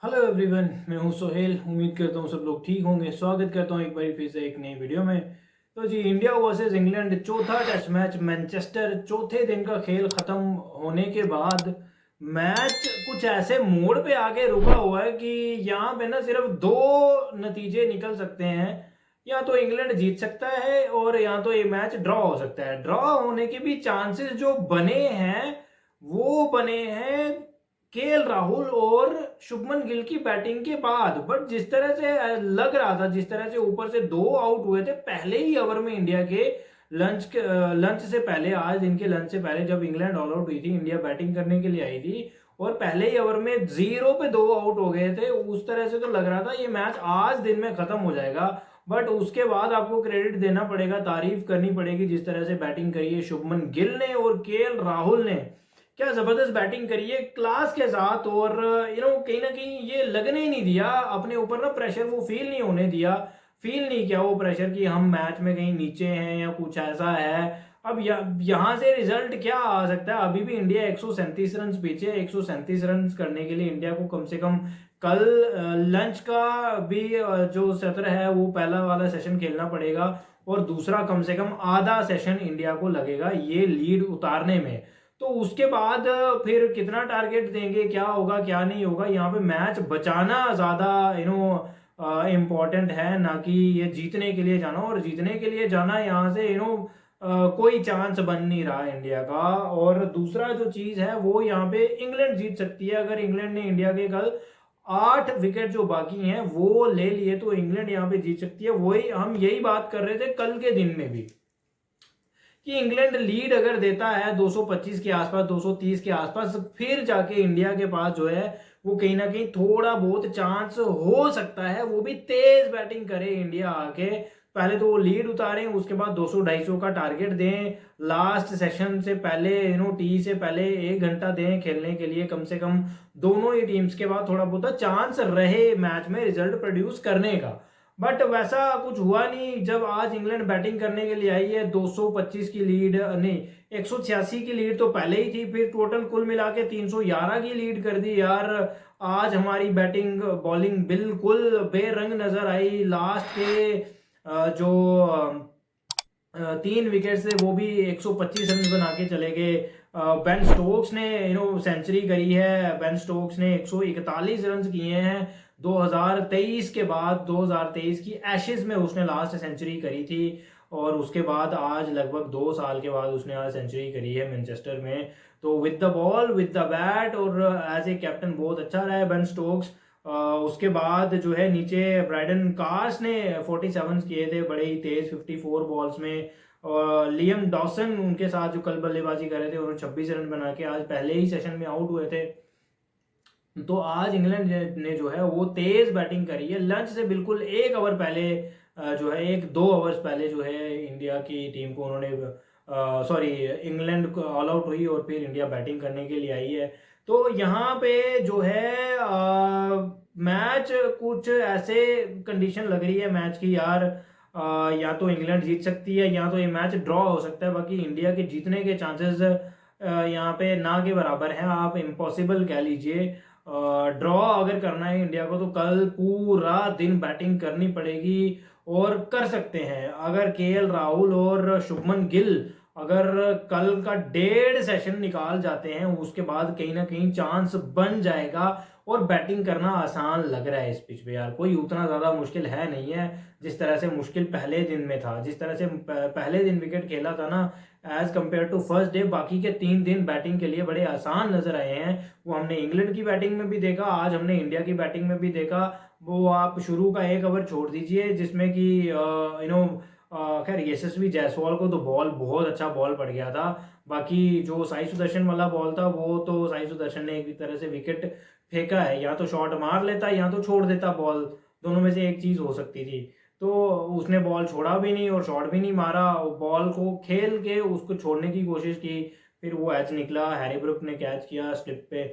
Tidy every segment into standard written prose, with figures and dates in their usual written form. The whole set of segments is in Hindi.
हेलो एवरीवन, मैं हूं सोहेल। उम्मीद करता हूं सब लोग ठीक होंगे। स्वागत करता हूं एक बार फिर से एक नई वीडियो में। तो जी, इंडिया वर्सेस इंग्लैंड चौथा टेस्ट मैच मैनचेस्टर, चौथे दिन का खेल खत्म होने के बाद मैच कुछ ऐसे मोड़ पे आके रुका हुआ है कि यहाँ पे ना सिर्फ दो नतीजे निकल सकते हैं। या तो इंग्लैंड जीत सकता है और या तो ये मैच ड्रॉ हो सकता है। ड्रॉ होने के भी चांसेस जो बने हैं वो बने हैं केएल राहुल और शुभमन गिल की बैटिंग के बाद। बट जिस तरह से लग रहा था, जिस तरह से ऊपर से दो आउट हुए थे पहले ही ओवर में इंडिया के लंच से पहले, आज दिन के लंच से पहले जब इंग्लैंड ऑल आउट हुई थी, इंडिया बैटिंग करने के लिए आई थी और पहले ही ओवर में 0 पे 2 आउट हो गए थे। उस तरह से तो लग रहा था ये मैच आज दिन में खत्म हो जाएगा। बट उसके बाद आपको क्रेडिट देना पड़ेगा, तारीफ करनी पड़ेगी जिस तरह से बैटिंग करी है शुभमन गिल ने और केएल राहुल ने। क्या जबरदस्त बैटिंग करी है क्लास के साथ। और कहीं ना कहीं ये लगने ही नहीं दिया अपने ऊपर ना, प्रेशर वो फील नहीं होने दिया। फील नहीं किया वो प्रेशर कि हम मैच में कहीं नीचे हैं या कुछ ऐसा है। अब यहाँ से रिजल्ट क्या आ सकता है? अभी भी इंडिया 137 रन पीछे। 137 रन करने के लिए इंडिया को कम से कम कल लंच का भी जो सत्र है वो पहला वाला सेशन खेलना पड़ेगा और दूसरा कम से कम आधा सेशन इंडिया को लगेगा ये लीड उतारने में। तो उसके बाद फिर कितना टारगेट देंगे, क्या होगा क्या नहीं होगा, यहाँ पे मैच बचाना ज्यादा इम्पोर्टेंट है, ना कि ये जीतने के लिए जाना। और जीतने के लिए जाना यहाँ से कोई चांस बन नहीं रहा इंडिया का। और दूसरा जो चीज है वो यहाँ पे इंग्लैंड जीत सकती है। अगर इंग्लैंड ने इंडिया के कल 8 विकेट जो बाकी हैं वो ले लिए तो इंग्लैंड यहाँ पे जीत सकती है। वही हम यही बात कर रहे थे कल के दिन में भी कि इंग्लैंड लीड अगर देता है 225 के आसपास, 230 के आसपास, फिर जाके इंडिया के पास जो है वो कहीं ना कहीं थोड़ा बहुत चांस हो सकता है। वो भी तेज बैटिंग करे इंडिया आके, पहले तो वो लीड उतारें, उसके बाद 200-250 का टारगेट दें। लास्ट सेशन से पहले टी से पहले 1 घंटा दें खेलने के लिए कम से कम दोनों ही टीम्स के बाद, थोड़ा बहुत चांस रहे मैच में रिजल्ट प्रोड्यूस करने का। बट वैसा कुछ हुआ नहीं। जब आज इंग्लैंड बैटिंग करने के लिए आई है, 225 की लीड नहीं, 186 की लीड तो पहले ही थी, फिर टोटल कुल मिला के 311 की लीड कर दी यार। आज हमारी बैटिंग बॉलिंग बिल्कुल बेरंग नजर आई। लास्ट के जो 3 विकेट से वो भी 125 रन बना के चले गए। बेन स्टोक्स ने सेंचुरी करी है। बेन स्टोक्स ने 141 रन किए हैं 2023 के बाद। 2023 की एशेज में उसने लास्ट सेंचुरी करी थी और उसके बाद आज लगभग 2 साल के बाद उसने आज सेंचुरी करी है मैनचेस्टर में। तो with the ball, with the bat और एज ए कैप्टन बहुत अच्छा रहा है बेन स्टोक्स। उसके बाद जो है नीचे ब्राइडन कार्स ने 47 किए थे बड़े ही तेज 54 बॉल्स में। और लियम डॉसन उनके साथ जो कल बल्लेबाजी कर रहे थे उन्होंने 26 रन बना के आज पहले ही सेशन में आउट हुए थे। तो आज इंग्लैंड ने जो है वो तेज बैटिंग करी है। लंच से बिल्कुल 1 ओवर पहले जो है 1-2 ओवर्स पहले जो है इंडिया की टीम को उन्होंने सॉरी इंग्लैंड को ऑल आउट हुई और फिर इंडिया बैटिंग करने के लिए आई है। तो यहाँ पे जो है मैच कुछ ऐसे कंडीशन लग रही है मैच की यार, या तो इंग्लैंड जीत सकती है या तो ये मैच ड्रॉ हो सकता है। बाकी इंडिया के जीतने के चांसेस यहाँ पे ना के बराबर हैं, आप इम्पॉसिबल कह लीजिए। ड्रॉ अगर करना है इंडिया को तो कल पूरा दिन बैटिंग करनी पड़ेगी और कर सकते हैं अगर केएल राहुल और शुभमन गिल अगर कल का 1.5 सेशन निकाल जाते हैं, उसके बाद कहीं ना कहीं चांस बन जाएगा। और बैटिंग करना आसान लग रहा है इस पिच पे यार, कोई उतना ज्यादा मुश्किल है नहीं है जिस तरह से मुश्किल पहले दिन में था। जिस तरह से पहले दिन विकेट खेला था ना, as compare to first day, बाकी के 3 दिन बैटिंग के लिए बड़े आसान नजर आए हैं। वो हमने इंग्लैंड की बैटिंग में भी देखा, आज हमने इंडिया की बैटिंग में भी देखा। वो आप शुरू का 1 ओवर छोड़ दीजिए जिसमें कि खैर यशस्वी जायसवाल को तो बॉल बहुत अच्छा बॉल पड़ गया था। बाकी जो साई सुदर्शन वाला बॉल था वो तो साई सुदर्शन ने एक तरह से विकेट फेंका है, या तो शॉट मार लेता या तो छोड़ देता बॉल, दोनों में से एक चीज हो सकती थी। तो उसने बॉल छोड़ा भी नहीं और शॉट भी नहीं मारा, बॉल को खेल के उसको छोड़ने की कोशिश की, फिर वो एच निकला, हैरी ब्रुक ने कैच किया स्लिप पे।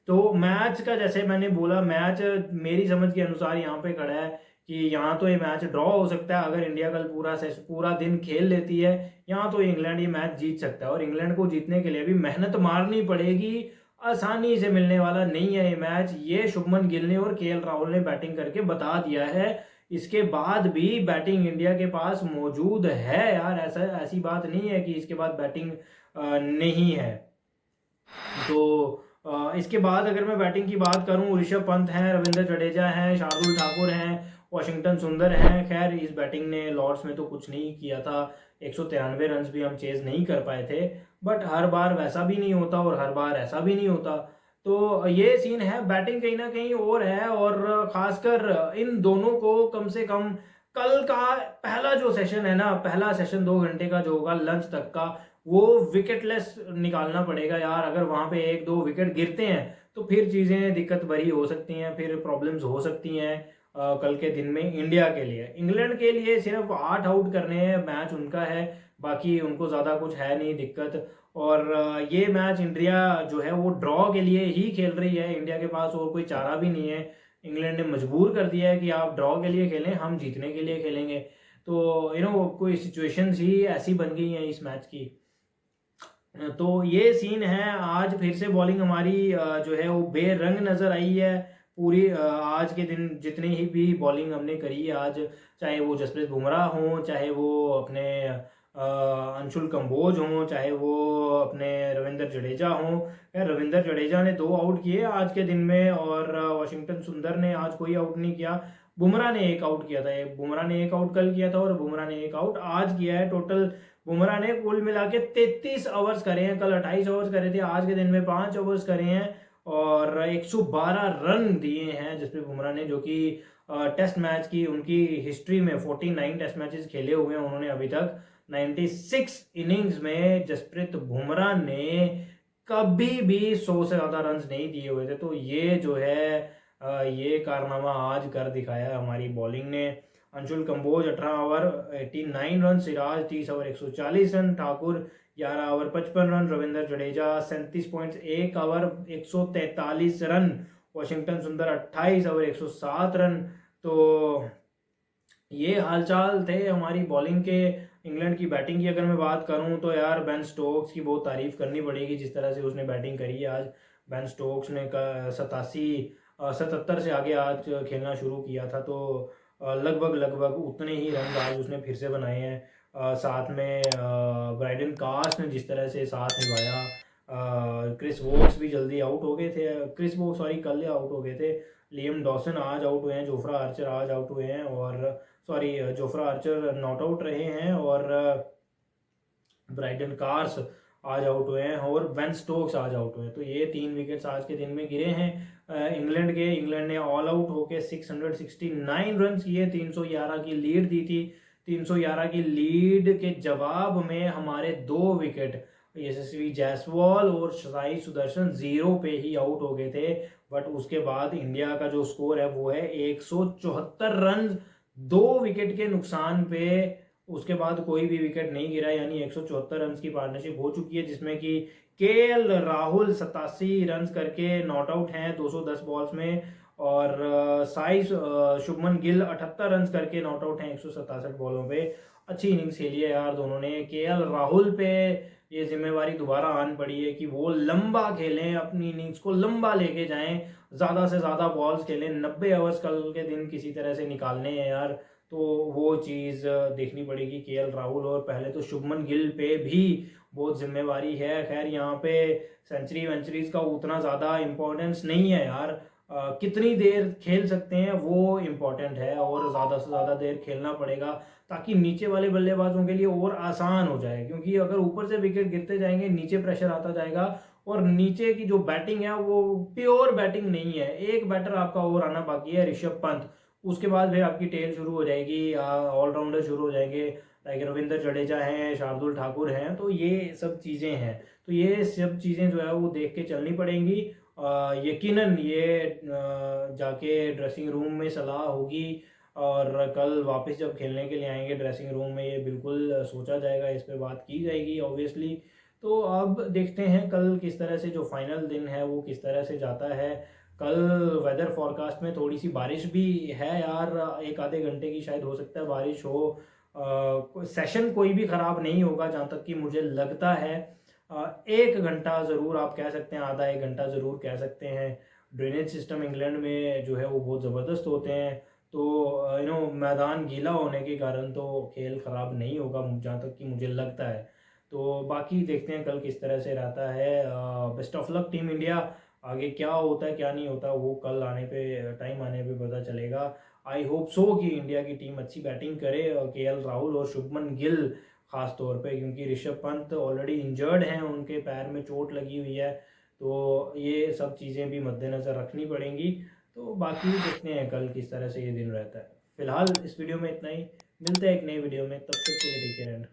तो मैच का जैसे मैंने बोला, मैच मेरी समझ के अनुसार यहाँ पे खड़ा है कि यहाँ तो ये मैच ड्रॉ हो सकता है अगर इंडिया कल पूरा दिन खेल लेती है। यहाँ तो इंग्लैंड ये मैच जीत सकता है और इंग्लैंड को जीतने के लिए भी मेहनत मारनी पड़ेगी। आसानी से मिलने वाला नहीं है ये मैच। ये शुभमन गिल ने और केएल राहुल ने बैटिंग करके बता दिया है। इसके बाद भी बैटिंग इंडिया के पास मौजूद है यार, ऐसी बात नहीं है कि इसके बाद बैटिंग नहीं है। तो इसके बाद अगर मैं बैटिंग की बात करूं, ऋषभ पंत हैं, रविंद्र जडेजा हैं, शार्दुल ठाकुर हैं, वाशिंगटन सुंदर हैं। खैर इस बैटिंग ने लॉर्ड्स में तो कुछ नहीं किया था, 193 रन भी हम चेज नहीं कर पाए थे। बट हर बार वैसा भी नहीं होता और हर बार ऐसा भी नहीं होता। तो ये सीन है, बैटिंग कहीं ना कहीं और है। और खासकर इन दोनों को कम से कम कल का पहला जो सेशन है ना, पहला सेशन 2 घंटे का जो होगा लंच तक का, वो विकेटलेस निकालना पड़ेगा यार। अगर वहां पे 1-2 विकेट गिरते हैं तो फिर चीजें दिक्कत भरी हो सकती हैं, फिर प्रॉब्लम्स हो सकती हैं कल के दिन में इंडिया के लिए। इंग्लैंड के लिए सिर्फ 8 आउट करने हैं, मैच उनका है, बाकी उनको ज़्यादा कुछ है नहीं दिक्कत। और ये मैच इंडिया जो है वो ड्रॉ के लिए ही खेल रही है। इंडिया के पास और कोई चारा भी नहीं है। इंग्लैंड ने मजबूर कर दिया है कि आप ड्रॉ के लिए खेलें, हम जीतने के लिए खेलेंगे। तो कोई सिचुएशंस ही ऐसी बन गई हैं इस मैच की। तो ये सीन है। आज फिर से बॉलिंग हमारी जो है वो बेरंग नजर आई है पूरी। आज के दिन जितनी ही भी बॉलिंग हमने करी है आज, चाहे वो जसप्रीत बुमराह हो, चाहे वो अपने अंशुल कंबोज हो, चाहे वो अपने रविंद्र जडेजा हो। रविंद्र जडेजा ने 2 आउट किए आज के दिन में, और वाशिंगटन सुंदर ने आज कोई आउट नहीं किया। बुमराह ने 1 आउट किया था, बुमराह ने 1 आउट कल किया था और बुमराह ने 1 आउट आज किया है। टोटल बुमराह ने कुल मिला के 33 ओवर्स करे हैं। कल 28 ओवर्स करे थे, आज के दिन में 5 ओवर्स करे हैं और 112 रन दिए हैं जसप्रीत बुमराह ने, जो कि टेस्ट मैच की उनकी हिस्ट्री में 49 टेस्ट मैचेस खेले हुए हैं उन्होंने अभी तक। 96 इनिंग्स में जसप्रीत बुमराह ने कभी भी 100 से ज्यादा रन नहीं दिए हुए थे। तो ये जो है ये कारनामा आज कर दिखाया है हमारी बॉलिंग ने। Anshul Kamboj 18 over 89 run, Siraj 30 over 140 run, Thakur 11 over 55 run, Ravindra Jadeja 37.1 over 143 run, Washington Sundar 28 over 107 run. तो ये हालचाल थे हमारी बॉलिंग के। इंग्लैंड की बैटिंग की अगर मैं बात करूं तो यार बेन स्टोक्स की बहुत तारीफ करनी पड़ेगी, जिस तरह से उसने बैटिंग करी है आज। बेन स्टोक्स ने 77 से आगे आज खेलना शुरू किया था। तो लगभग उतने ही रन आज उसने फिर से बनाए हैं। साथ में ब्राइडन कास्ट ने जिस तरह से साथ निभाया। क्रिस वोक्स भी जल्दी आउट हो गए थे, क्रिस वोक्स सॉरी कल आउट हो गए थे। लियम डॉसन आज आउट हुए हैं, जोफ्रा आर्चर आज आउट हुए हैं, और sorry Jofra Archer not out रहे हैं, और ब्राइडन कार्स आज आउट हुए हैं, और बेन स्टोक्स आज आउट हुए हैं। तो ये 3 विकेट्स आज के दिन में गिरे हैं इंग्लैंड के। इंग्लैंड ने ऑल आउट होके 669 रन किए, 311 की लीड दी थी। 311 की लीड के जवाब में हमारे 2 विकेट यशस्वी जायसवाल और साई सुदर्शन 0 पे ही आउट हो गए थे। बट उसके बाद इंडिया का जो स्कोर है वो है 174 रन 2 विकेट के नुकसान पे। उसके बाद कोई भी विकेट नहीं गिरा, यानी 174 रन की पार्टनरशिप हो चुकी है, जिसमें कि केएल राहुल 87 रन करके नॉट आउट हैं 210 बॉल्स में, और साई शुभमन गिल 78 रन करके नॉट आउट हैं 167 बॉलों पे। अच्छी इनिंग्स खेली है यार दोनों ने। केएल राहुल पे ये जिम्मेवारी दोबारा आन पड़ी है कि वो लंबा खेलें, अपनी इनिंग्स को लंबा लेके जाएं, ज़्यादा से ज़्यादा बॉल्स खेलें। 90 ओवर्स कल के दिन किसी तरह से निकालने हैं यार, तो वो चीज़ देखनी पड़ेगी केएल राहुल। और पहले तो शुभमन गिल पे भी बहुत जिम्मेवारी है। खैर यहाँ पे सेंचुरी वेंचुरीज का उतना ज़्यादा इम्पोर्टेंस नहीं है यार, कितनी देर खेल सकते हैं वो इम्पोर्टेंट है, और ज़्यादा से ज़्यादा देर खेलना पड़ेगा ताकि नीचे वाले बल्लेबाजों के लिए और आसान हो जाए। क्योंकि अगर ऊपर से विकेट गिरते जाएंगे, नीचे प्रेशर आता जाएगा, और नीचे की जो बैटिंग है वो प्योर बैटिंग नहीं है। एक बैटर आपका और आना बाकी है, ऋषभ पंत। उसके बाद फिर आपकी टेल शुरू हो जाएगी, ऑलराउंडर शुरू हो जाएंगे, लाइक रविंद्र जडेजा हैं, शार्दुल ठाकुर हैं। तो ये सब चीज़ें हैं, तो ये सब चीज़ें जो है वो देख के चलनी पड़ेंगी। यकीनन ये जाके ड्रेसिंग रूम में सलाह होगी, और कल वापस जब खेलने के लिए आएंगे ड्रेसिंग रूम में ये बिल्कुल सोचा जाएगा, इस पे बात की जाएगी ऑब्वियसली। तो अब देखते हैं कल किस तरह से जो फाइनल दिन है वो किस तरह से जाता है। कल वेदर फोरकास्ट में थोड़ी सी बारिश भी है यार, 1 आधे घंटे की शायद हो सकता है बारिश हो। सेशन कोई भी ख़राब नहीं होगा जहाँ तक कि मुझे लगता है। 1 घंटा ज़रूर आप कह सकते हैं, आधा 1 घंटा ज़रूर कह सकते हैं। ड्रेनेज सिस्टम इंग्लैंड में जो है वो बहुत ज़बरदस्त होते हैं, तो मैदान गीला होने के कारण तो खेल ख़राब नहीं होगा जहाँ तक कि मुझे लगता है। तो बाकी देखते हैं कल किस तरह से रहता है। Best of luck team India. आगे क्या होता है क्या नहीं होता वो कल आने पे, टाइम आने पे पता चलेगा। आई होप सो कि इंडिया की टीम अच्छी बैटिंग करे, और केएल राहुल और शुभमन गिल ख़ास तौर पे, क्योंकि ऋषभ पंत ऑलरेडी इंजर्ड हैं, उनके पैर में चोट लगी हुई है, तो ये सब चीज़ें भी मद्देनज़र रखनी पड़ेंगी। तो बाकी देखते हैं कल किस तरह से ये दिन रहता है। फिलहाल इस वीडियो में इतना ही, मिलते हैं एक नई वीडियो में, तब तक के लिए टेक केयर एंड